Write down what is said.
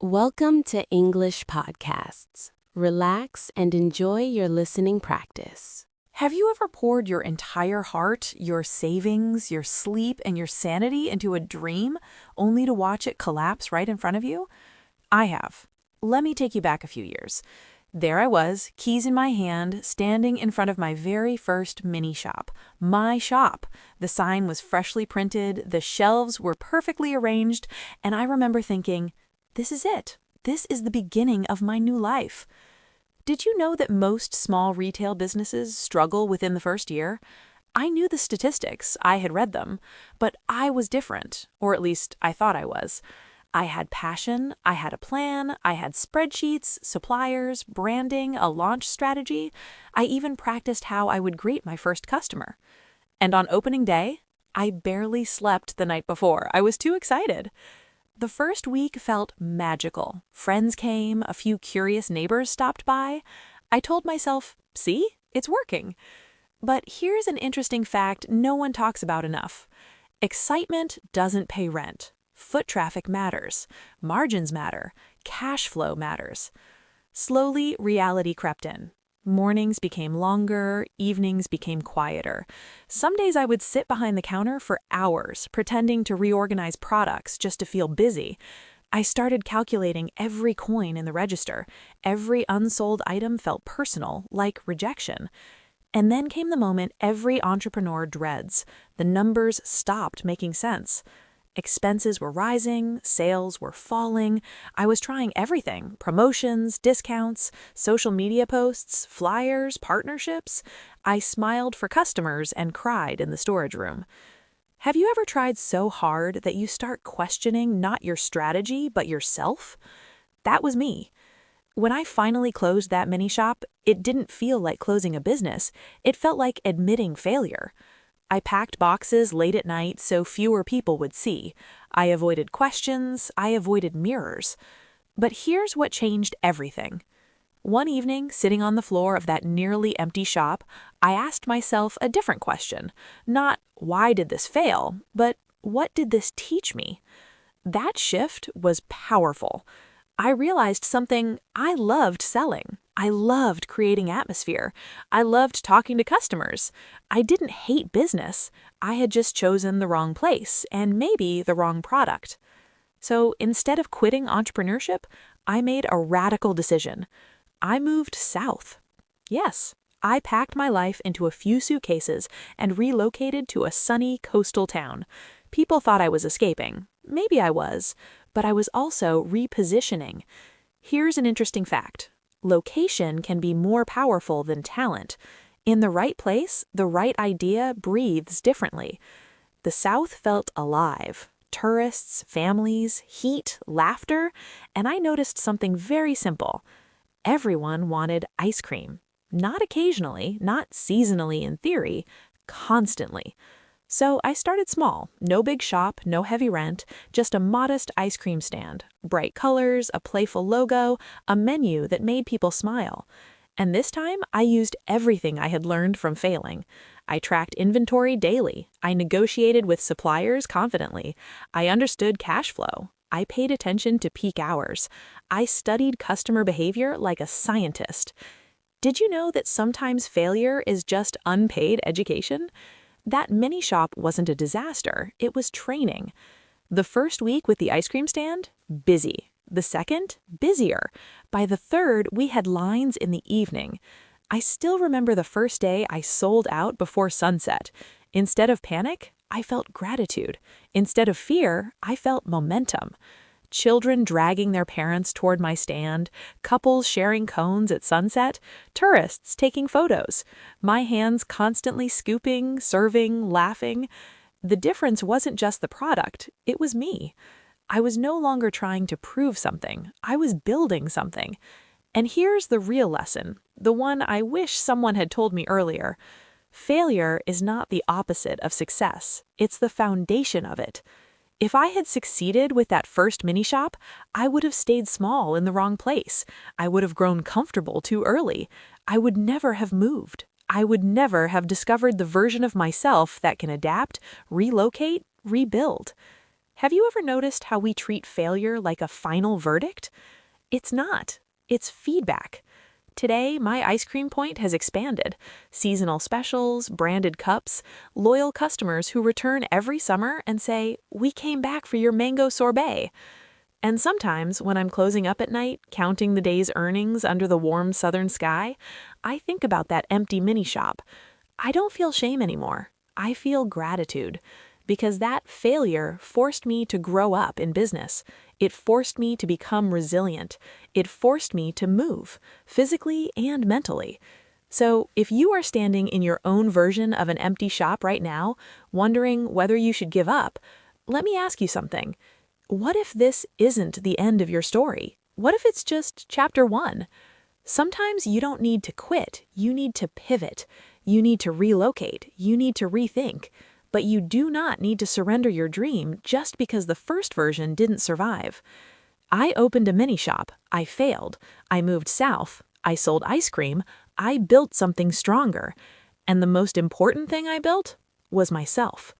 Welcome to English Podcasts. Relax and enjoy your listening practice. Have you ever poured your entire heart, your savings, your sleep, and your sanity into a dream only to watch it collapse right in front of you? I have. Let me take you back a few years. There I was, keys in my hand, standing in front of my very first mini shop. My shop. The sign was freshly printed, the shelves were perfectly arranged, and I remember thinking, this is it. This is the beginning of my new life. Did you know that most small retail businesses struggle within the first year? I knew the statistics, I had read them, but I was different, or at least I thought I was. I had passion, I had a plan, I had spreadsheets, suppliers, branding, a launch strategy. I even practiced how I would greet my first customer. And on opening day, I barely slept the night before. I was too excited. The first week felt magical. Friends came, a few curious neighbors stopped by. I told myself, see, it's working. But here's an interesting fact no one talks about enough. Excitement doesn't pay rent. Foot traffic matters. Margins matter. Cash flow matters. Slowly, reality crept in. Mornings became longer, evenings became quieter. Some days I would sit behind the counter for hours, pretending to reorganize products just to feel busy. I started calculating every coin in the register. Every unsold item felt personal, like rejection. And then came the moment every entrepreneur dreads. The numbers stopped making sense. Expenses were rising, sales were falling. I was trying everything: promotions, discounts, social media posts, flyers, partnerships. I smiled for customers and cried in the storage room. Have you ever tried so hard that you start questioning not your strategy, but yourself? That was me. When I finally closed that mini shop, it didn't feel like closing a business. It felt like admitting failure. I packed boxes late at night so fewer people would see. I avoided questions. I avoided mirrors. But here's what changed everything. One evening, sitting on the floor of that nearly empty shop, I asked myself a different question. Not, why did this fail? But what did this teach me? That shift was powerful. I realized something: I loved selling. I loved creating atmosphere. I loved talking to customers. I didn't hate business. I had just chosen the wrong place and maybe the wrong product. So instead of quitting entrepreneurship, I made a radical decision. I moved south. Yes, I packed my life into a few suitcases and relocated to a sunny coastal town. People thought I was escaping. Maybe I was, but I was also repositioning. Here's an interesting fact. Location can be more powerful than talent. In the right place, the right idea breathes differently. The South felt alive. Tourists, families, heat, laughter, and I noticed something very simple. Everyone wanted ice cream. Not occasionally, not seasonally in theory, constantly. So I started small. No big shop, no heavy rent, just a modest ice cream stand. Bright colors, a playful logo, a menu that made people smile. And this time, I used everything I had learned from failing. I tracked inventory daily. I negotiated with suppliers confidently. I understood cash flow. I paid attention to peak hours. I studied customer behavior like a scientist. Did you know that sometimes failure is just unpaid education? That mini shop wasn't a disaster, it was training. The first week with the ice cream stand, busy. The second, busier. By the third, we had lines in the evening. I still remember the first day I sold out before sunset. Instead of panic, I felt gratitude. Instead of fear, I felt momentum. Children dragging their parents toward my stand, couples sharing cones at sunset, tourists taking photos, my hands constantly scooping, serving, laughing. The difference wasn't just the product, it was me. I was no longer trying to prove something, I was building something. And here's the real lesson, the one I wish someone had told me earlier. Failure is not the opposite of success, it's the foundation of it. If I had succeeded with that first mini shop, I would have stayed small in the wrong place. I would have grown comfortable too early. I would never have moved. I would never have discovered the version of myself that can adapt, relocate, rebuild. Have you ever noticed how we treat failure like a final verdict? It's not. It's feedback. Today, my ice cream point has expanded. Seasonal specials, branded cups, loyal customers who return every summer and say, "We came back for your mango sorbet." And sometimes, when I'm closing up at night, counting the day's earnings under the warm southern sky, I think about that empty mini shop. I don't feel shame anymore. I feel gratitude. Because that failure forced me to grow up in business. It forced me to become resilient. It forced me to move, physically and mentally. So, if you are standing in your own version of an empty shop right now, wondering whether you should give up, let me ask you something. What if this isn't the end of your story? What if it's just chapter 1? Sometimes you don't need to quit. You need to pivot. You need to relocate. You need to rethink. But you do not need to surrender your dream just because the first version didn't survive. I opened a mini shop. I failed. I moved south. I sold ice cream. I built something stronger. And the most important thing I built was myself.